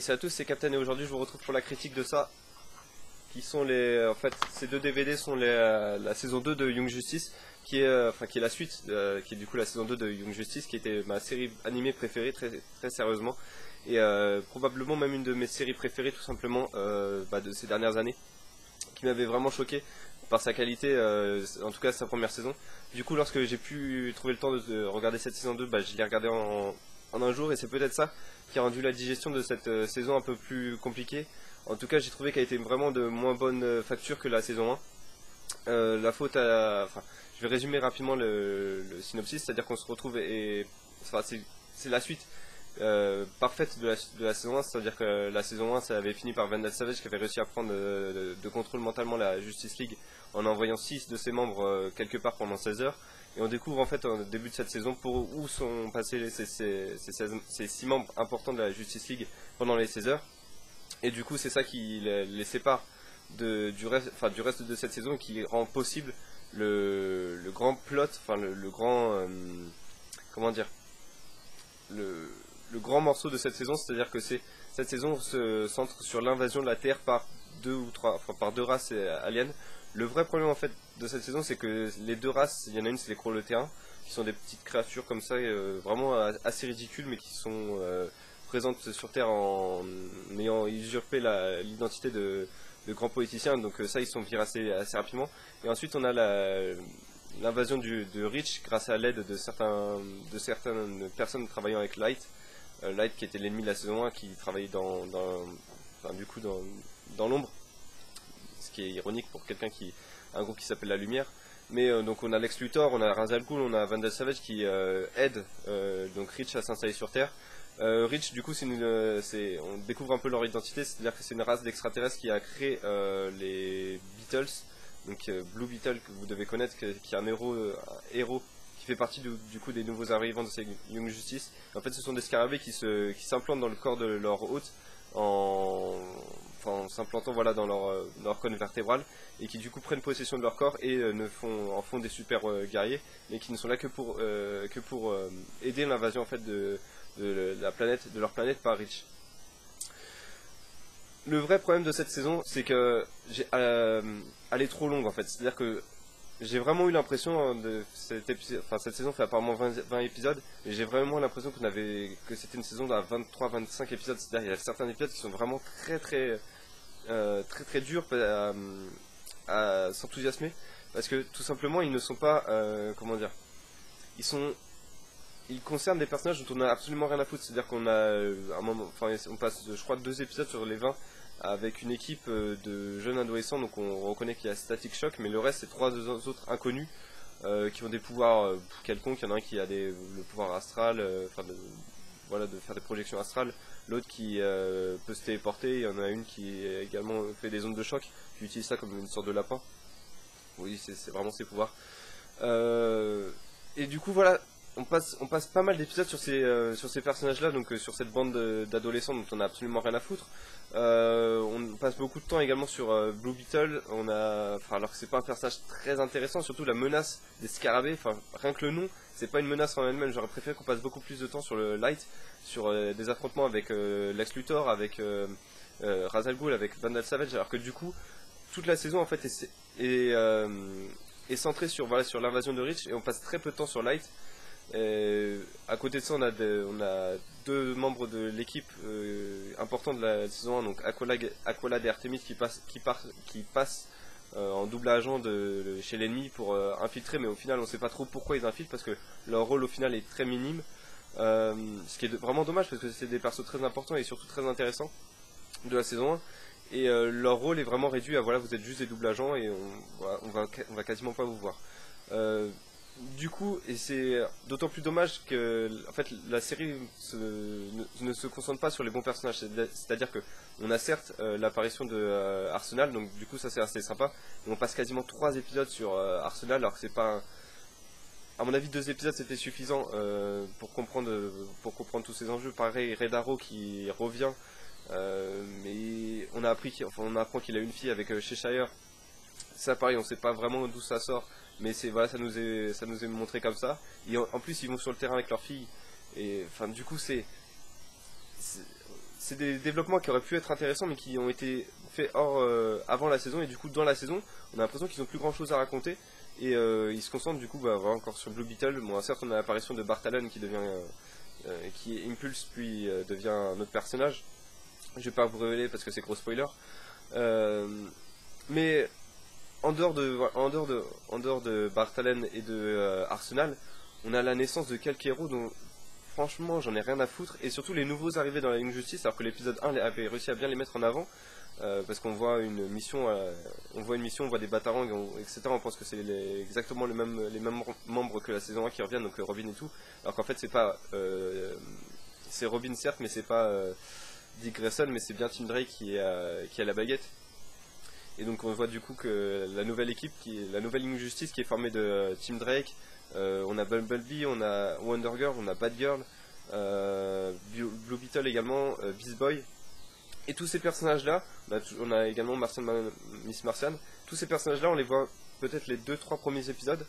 salut à tous, c'est Captain et aujourd'hui je vous retrouve pour la critique de ça. Qui sont en fait, ces deux DVD sont la saison 2 de Young Justice, qui est la suite, qui est du coup la saison 2 de Young Justice, qui était ma série animée préférée, très sérieusement. Et probablement même une de mes séries préférées tout simplement de ces dernières années, qui m'avait vraiment choqué par sa qualité, en tout cas sa première saison. Du coup lorsque j'ai pu trouver le temps de regarder cette saison 2, je l'ai regardé en un jour, et c'est peut-être ça qui a rendu la digestion de cette saison un peu plus compliquée. En tout cas j'ai trouvé qu'elle était vraiment de moins bonne facture que la saison 1. La faute à... Enfin, je vais résumer rapidement le synopsis, c'est-à-dire qu'on se retrouve Enfin, c'est la suite parfaite de la saison 1, c'est-à-dire que la saison 1 ça avait fini par Vandal Savage qui avait réussi à prendre de contrôle mentalement la Justice League en envoyant 6 de ses membres quelque part pendant 16 heures. Et on découvre en fait au début de cette saison où sont passés ces 6 membres importants de la Justice League pendant les 16 heures. Et du coup c'est ça qui les sépare du reste de cette saison, et qui rend possible le grand plot, enfin le grand... comment dire, le grand morceau de cette saison, c'est-à-dire que cette saison se centre sur l'invasion de la Terre par par deux races aliens. Le vrai problème en fait de cette saison, c'est que les deux races, il y en a une, c'est les Krollotéens, qui sont des petites créatures comme ça, vraiment assez ridicules, mais qui sont présentes sur Terre en ayant usurpé l'identité de grands politiciens. Donc ça, ils sont virés assez rapidement. Et ensuite, on a l'invasion de Reach grâce à l'aide de certaines personnes travaillant avec Light. Light qui était l'ennemi de la saison 1, qui travaillait dans l'ombre, ce qui est ironique pour un groupe qui s'appelle la Lumière. Mais donc on a Lex Luthor, on a Ra's al Ghul, on a Vandal Savage qui aide donc Reach à s'installer sur Terre. Reach, du coup, on découvre un peu leur identité, c'est-à-dire que c'est une race d'extraterrestres qui a créé les Beetles, donc Blue Beetle, que vous devez connaître, qui est un héros qui fait partie du coup des nouveaux arrivants de ces Young Justice. En fait, ce sont des scarabées qui s'implantent dans le corps de leur hôte en s'implantant dans leur colonne vertébrale, et qui du coup prennent possession de leur corps et en font des super guerriers, mais qui ne sont là que pour aider l'invasion en fait de leur planète par Reach. Le vrai problème de cette saison, c'est que elle est trop longue en fait. C'est-à-dire que j'ai vraiment eu l'impression cette saison fait apparemment 20 épisodes, et j'ai vraiment l'impression que c'était une saison à 23-25 épisodes. C'est-à-dire qu'il y a certains épisodes qui sont vraiment très durs à s'enthousiasmer, parce que tout simplement ils ne sont pas comment dire, ils concernent des personnages dont on a absolument rien à foutre. C'est-à-dire qu'on a on passe je crois 2 épisodes sur les 20 avec une équipe de jeunes adolescents, donc on reconnaît qu'il y a Static Shock, mais le reste c'est 3 autres inconnus qui ont des pouvoirs quelconques. Il y en a un qui a le pouvoir astral, de faire des projections astrales, l'autre qui peut se téléporter, il y en a une qui également fait des ondes de choc, qui utilise ça comme une sorte de lapin. Oui, c'est vraiment ses pouvoirs. Et du coup voilà, on passe pas mal d'épisodes sur ces personnages-là, donc sur cette bande d'adolescents dont on a absolument rien à foutre. On passe beaucoup de temps également sur Blue Beetle, alors que c'est pas un personnage très intéressant, surtout la menace des scarabées, rien que le nom, c'est pas une menace en elle-même. J'aurais préféré qu'on passe beaucoup plus de temps sur le Light, sur des affrontements avec Lex Luthor, avec Ra's al Ghul, avec Vandal Savage, alors que du coup, toute la saison en fait est centrée sur l'invasion de Reach, et on passe très peu de temps sur Light. À côté de ça, on a 2 membres de l'équipe importants de la saison 1, donc Aqualad et Artemis, qui passent en double agent chez l'ennemi pour infiltrer, mais au final on ne sait pas trop pourquoi ils infiltrent, parce que leur rôle au final est très minime, ce qui est vraiment dommage, parce que c'est des persos très importants et surtout très intéressants de la saison 1, et leur rôle est vraiment réduit à vous êtes juste des double agents et on va quasiment pas vous voir. Du coup, et c'est d'autant plus dommage que en fait la série ne se concentre pas sur les bons personnages. C'est-à-dire que on a certes l'apparition de Arsenal, donc du coup ça c'est assez sympa, mais on passe quasiment 3 épisodes sur Arsenal, alors que c'est pas à mon avis 2 épisodes c'était suffisant pour comprendre tous ces enjeux. Pareil, Red Arrow qui revient, mais on apprend qu'il a une fille avec Cheshire. Ça pareil, on sait pas vraiment d'où ça sort, mais ça nous est montré comme ça. Et en plus ils vont sur le terrain avec leur fille, et du coup c'est des développements qui auraient pu être intéressants mais qui ont été faits avant la saison, et du coup dans la saison on a l'impression qu'ils ont plus grand chose à raconter, et ils se concentrent du coup voilà, encore sur Blue Beetle. Bon, certes on a l'apparition de Bart Allen qui devient qui est Impulse puis devient un autre personnage. Je vais pas vous révéler parce que c'est gros spoiler. Mais en dehors de Bart Allen et de Arsenal, on a la naissance de quelques héros dont franchement j'en ai rien à foutre, et surtout les nouveaux arrivés dans la Young Justice, alors que l'épisode 1 avait réussi à bien les mettre en avant, parce qu'on voit une mission, on voit des batarangs, etc. On pense que c'est exactement les mêmes membres que la saison 1 qui reviennent, donc Robin et tout, alors qu'en fait c'est pas, c'est Robin certes, mais c'est pas Dick Grayson, mais c'est bien Tim Drake qui a la baguette. Et donc on voit du coup que la nouvelle équipe, la nouvelle Young Justice qui est formée de Tim Drake, on a Bumblebee, on a Wonder Girl, on a Batgirl, Blue Beetle également, Beast Boy. Et tous ces personnages-là, on a également Miss Martian, tous ces personnages-là on les voit peut-être les 2-3 premiers épisodes,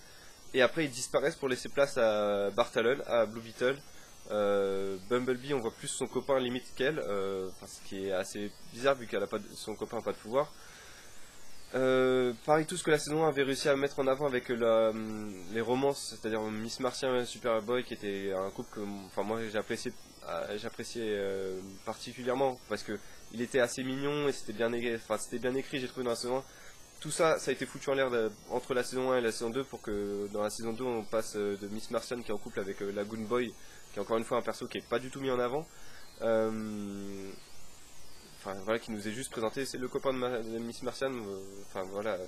et après ils disparaissent pour laisser place à Bart Allen, à Blue Beetle. Bumblebee, on voit plus son copain limite qu'elle, ce qui est assez bizarre vu qu'elle a son copain n'a pas de pouvoir. Pareil, tout ce que la saison 1 avait réussi à mettre en avant avec les romances, c'est-à-dire Miss Martian et Superboy, qui était un couple que moi j'appréciais particulièrement parce que il était assez mignon et c'était bien écrit, j'ai trouvé dans la saison 1. Tout ça, ça a été foutu en l'air entre la saison 1 et la saison 2 pour que dans la saison 2 on passe de Miss Martian qui est en couple avec Lagoon Boy, qui est encore une fois un perso qui est pas du tout mis en avant. Voilà, qui nous est juste présenté, c'est le copain de Miss Martian, voilà,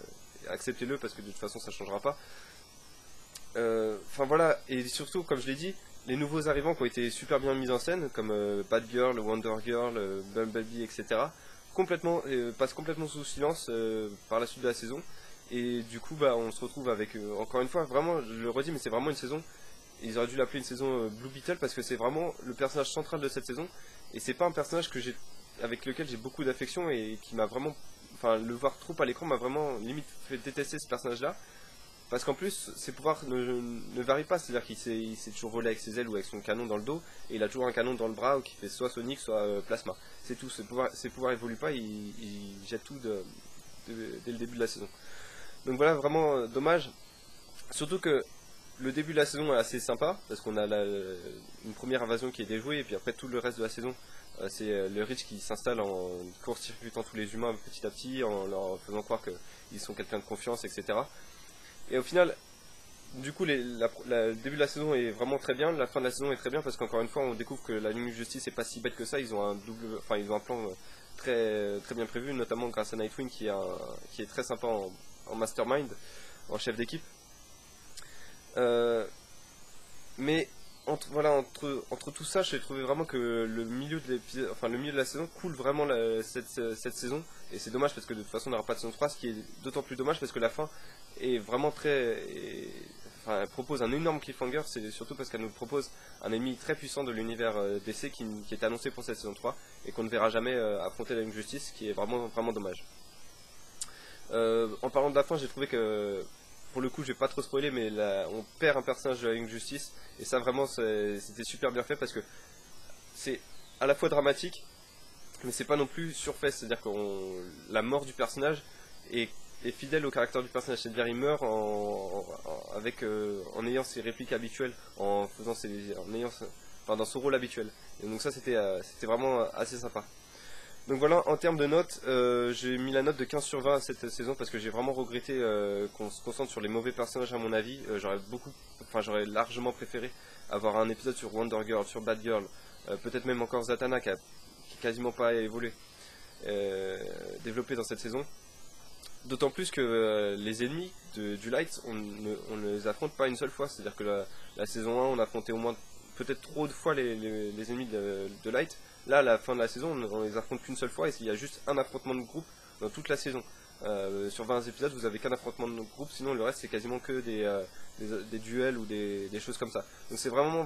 acceptez-le parce que de toute façon ça changera pas. Voilà, et surtout, comme je l'ai dit, les nouveaux arrivants qui ont été super bien mis en scène, comme Batgirl, Wonder Girl, Bumblebee, etc., passent complètement sous silence par la suite de la saison. Et du coup, on se retrouve avec, encore une fois, vraiment, je le redis, mais c'est vraiment une saison, ils auraient dû l'appeler une saison Blue Beetle parce que c'est vraiment le personnage central de cette saison, et c'est pas un personnage avec lequel j'ai beaucoup d'affection et qui m'a vraiment, le voir trop à l'écran m'a vraiment limite fait détester ce personnage-là, parce qu'en plus ses pouvoirs ne varient pas, c'est-à-dire qu'il s'est toujours volé avec ses ailes ou avec son canon dans le dos, et il a toujours un canon dans le bras qui fait soit sonique soit plasma, c'est tout. Ses pouvoirs évoluent pas, il jette tout dès le début de la saison. Donc voilà, vraiment dommage, surtout que le début de la saison est assez sympa parce qu'on a une première invasion qui est déjouée, et puis après tout le reste de la saison c'est le Reach qui s'installe en court-circuitant tous les humains petit à petit, en leur faisant croire qu'ils sont quelqu'un de confiance, etc. Et au final, du coup, le début de la saison est vraiment très bien, la fin de la saison est très bien parce qu'encore une fois, on découvre que la Young Justice est pas si bête que ça. Ils ont un plan très très bien prévu, notamment grâce à Nightwing qui est très sympa en mastermind, en chef d'équipe. Mais entre tout ça, j'ai trouvé vraiment que le milieu de la saison coule vraiment cette saison, et c'est dommage parce que de toute façon on n'aura pas de saison 3, ce qui est d'autant plus dommage parce que la fin est vraiment elle propose un énorme cliffhanger, c'est surtout parce qu'elle nous propose un ennemi très puissant de l'univers DC qui est annoncé pour cette saison 3 et qu'on ne verra jamais affronter la Young Justice, ce qui est vraiment vraiment dommage. En parlant de la fin, j'ai trouvé que, pour le coup, je vais pas trop spoiler, mais on perd un personnage de la Young Justice, et ça vraiment c'était super bien fait parce que c'est à la fois dramatique, mais c'est pas non plus surfait, c'est-à-dire que la mort du personnage est fidèle au caractère du personnage, c'est-à-dire il meurt en ayant ses répliques habituelles, dans son rôle habituel. Et donc ça c'était vraiment assez sympa. Donc voilà, en termes de notes, j'ai mis la note de 15/20 à cette saison parce que j'ai vraiment regretté qu'on se concentre sur les mauvais personnages à mon avis. J'aurais largement préféré avoir un épisode sur Wonder Girl, sur Batgirl, peut-être même encore Zatanna qui quasiment pas évolué, développé dans cette saison. D'autant plus que les ennemis du Light, on ne les affronte pas une seule fois, c'est-à-dire que la saison 1 on affrontait au moins peut-être trop de fois les ennemis de Light. Là, à la fin de la saison, on les affronte qu'une seule fois, et il y a juste un affrontement de groupe dans toute la saison. Sur 20 épisodes, vous avez qu'un affrontement de groupe, sinon le reste c'est quasiment que des duels ou des choses comme ça. Donc c'est vraiment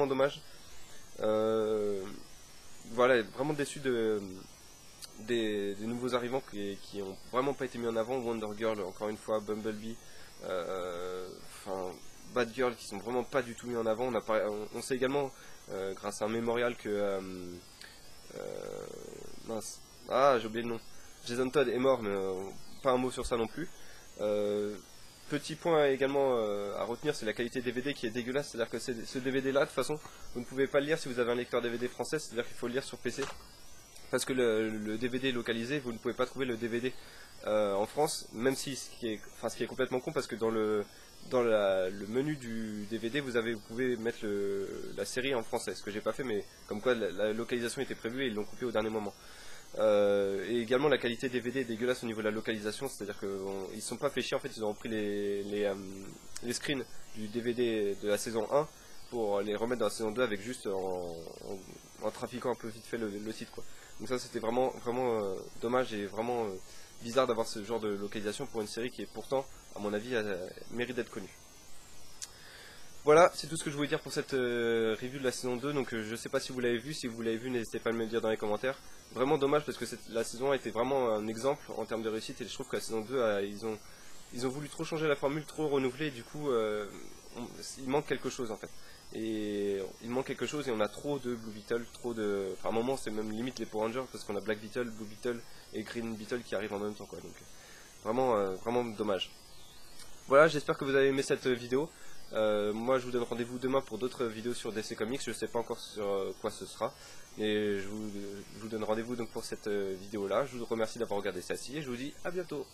dommage. Voilà, vraiment déçu des nouveaux arrivants qui ont vraiment pas été mis en avant. Wonder Girl, encore une fois, Bumblebee, Batgirl, qui sont vraiment pas du tout mis en avant. On sait également, grâce à un mémorial, que Mince. Ah, j'ai oublié le nom. Jason Todd est mort, mais pas un mot sur ça non plus. Petit point également à retenir, c'est la qualité DVD qui est dégueulasse. C'est-à-dire que ce DVD là, de toute façon, vous ne pouvez pas le lire si vous avez un lecteur DVD français, c'est-à-dire qu'il faut le lire sur PC. Parce que le DVD est localisé, vous ne pouvez pas trouver le DVD en France, même si ce qui est complètement con, parce que dans le menu du DVD, vous pouvez mettre la série en français, ce que j'ai pas fait, mais comme quoi la localisation était prévue et ils l'ont coupé au dernier moment. Et également la qualité DVD est dégueulasse au niveau de la localisation, c'est-à-dire qu'ils ne sont pas fait chier, en fait ils ont repris les screens du DVD de la saison 1 pour les remettre dans la saison 2 avec juste en trafiquant un peu vite fait le titre, quoi. Donc ça c'était vraiment dommage et vraiment bizarre d'avoir ce genre de localisation pour une série qui est pourtant, à mon avis, mérite d'être connue. Voilà, c'est tout ce que je voulais dire pour cette review de la saison 2, donc je sais pas si vous l'avez vu, si vous l'avez vu n'hésitez pas à me le dire dans les commentaires. Vraiment dommage parce que la saison 1 était vraiment un exemple en termes de réussite et je trouve que la saison 2, ils ont voulu trop changer la formule, trop renouveler et du coup il manque quelque chose en fait. Et il manque quelque chose et on a trop de Blue Beetle, Enfin à un moment c'est même limite les Power Rangers parce qu'on a Black Beetle, Blue Beetle et Green Beetle qui arrivent en même temps, quoi. Donc vraiment dommage. Voilà, j'espère que vous avez aimé cette vidéo. Moi je vous donne rendez-vous demain pour d'autres vidéos sur DC Comics, je ne sais pas encore sur quoi ce sera, mais je vous donne rendez-vous donc pour cette vidéo là. Je vous remercie d'avoir regardé celle-ci et je vous dis à bientôt.